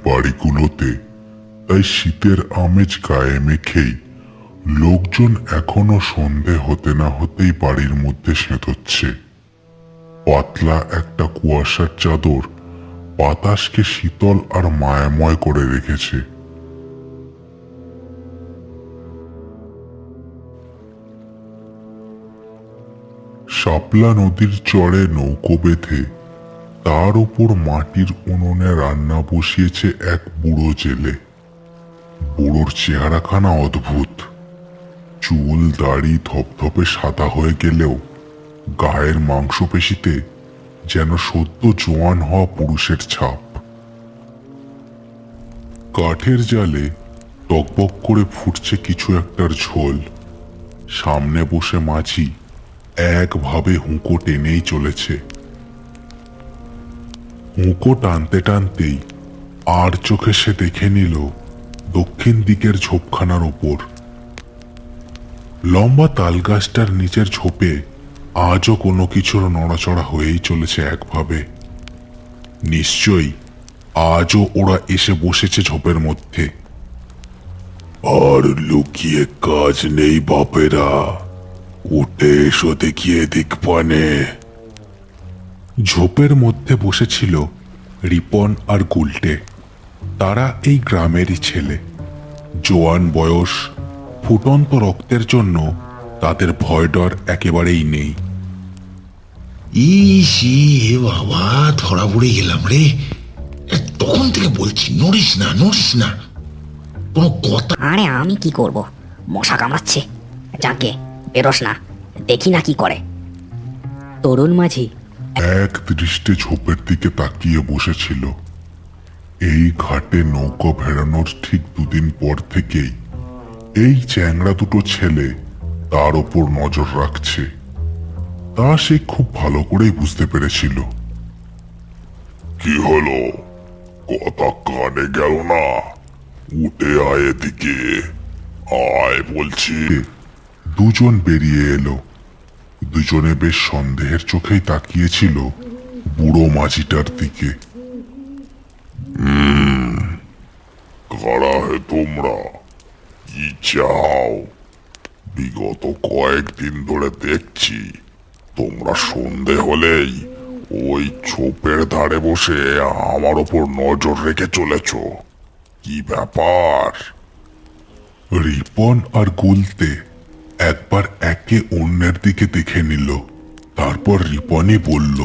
বাড়িগুলোতে, তাই শীতের আমেজ গায়ে মেখেই লোকজন এখনো সন্ধে হতে না হতেই বাড়ির মধ্যে সেঁতোচ্ছে। পাতলা একটা কুয়াশার চাদর বাতাসকে শীতল আর মায়াময় করে রেখেছে। শাপলা নদীর চড়ে নৌকো বেঁধে তার উপর মাটির উনুনে রান্না বসিয়েছে এক বুড়ো জেলে। বুড়োর চেহারাখানা অদ্ভুত। চুল দাড়ি ধপধপে সাদা হয়ে গেলেও গায়ের মাংসপেশিতে যেন সদ্য জোয়ান হওয়া পুরুষের ছাপ। কাঠের জালে টকবক করে ফুটছে কিছু একটার ঝোল। সামনে বসে মাঝি একভাবে হুঁকো টেনেই চলেছে। হুঁকো টানতে টানতেই আর চোখে সে দেখে নিল দক্ষিণ দিকের ঝোপখানার ওপর লম্বা তালগাছটার নিচের ঝোপে আজও কোনো কিছুর নড়াচড়া হয়েই চলেছে একভাবে। নিশ্চয়ই আজও ওরা এসে বসেছে ঝোপের মধ্যে। আর লুকিয়ে কাজ নেই বাপেরা, উঠে এসো দেখিয়ে দিক পানে। ঝোপের মধ্যে বসেছিল রিপন আর গুলটে। তারা এই গ্রামেরই ছেলে। জোয়ান বয়স, ফুটন্ত রক্তের জন্য তাদের ভয় ডর একেবারেই নেই। ইসি বাবা, ধরা পড়ে গেলাম রে। তখন থেকে বলছি নড়িস না নড়িস না, কোনো কথা। আরে আমি কি করব, মশা কামড়াচ্ছে। যাকে বেরোস না, দেখি না কি করে। তরুণ মাঝি এক দৃষ্টে ঝোপের দিকে তাকিয়ে বসেছিল। এই ঘাটে নৌকা ভেড়ানোর ঠিক দুদিন পর থেকেই এই চ্যাংড়া দুটো ছেলে তার ওপর নজর রাখছে। তা সে খুব ভালো করেই বুঝতে পেরেছিল। কি হলো, কথা কানে গেল না? উঠে আয় এদিকে, আয় বলছি। দুজন বেরিয়ে এলো। দুজনে বেশ সন্দেহের চোখেই তাকিয়েছিল বুড়ো মাঝিটার দিকে। কারা হে তোমরা? কি চাও? বিগত কয়েকদিন ধরে দেখছি তোমরা সন্ধে হলেই ওই ঝোপের ধারে বসে আমার ওপর নজর রেখে চলেছ। কি ব্যাপার? রিপন আর গুলতে একবার একে অন্যের দিকে দেখে নিল। তারপর রিপনই বলল,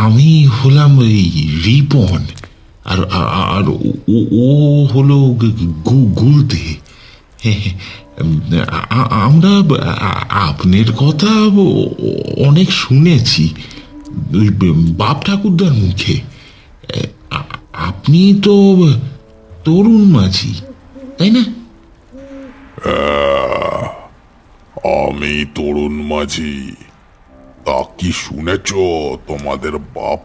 আমি হলাম এই রিপন, আর আর ও হলো গুলতে। আমরা আপনার কথা অনেক শুনেছি ওই বাপ ঠাকুরদার মুখে। আপনি তো তরুণ মাঝি, তাই না? আমি তরুণ মাঝি। তা কি শুনেছ তোমাদের বাপ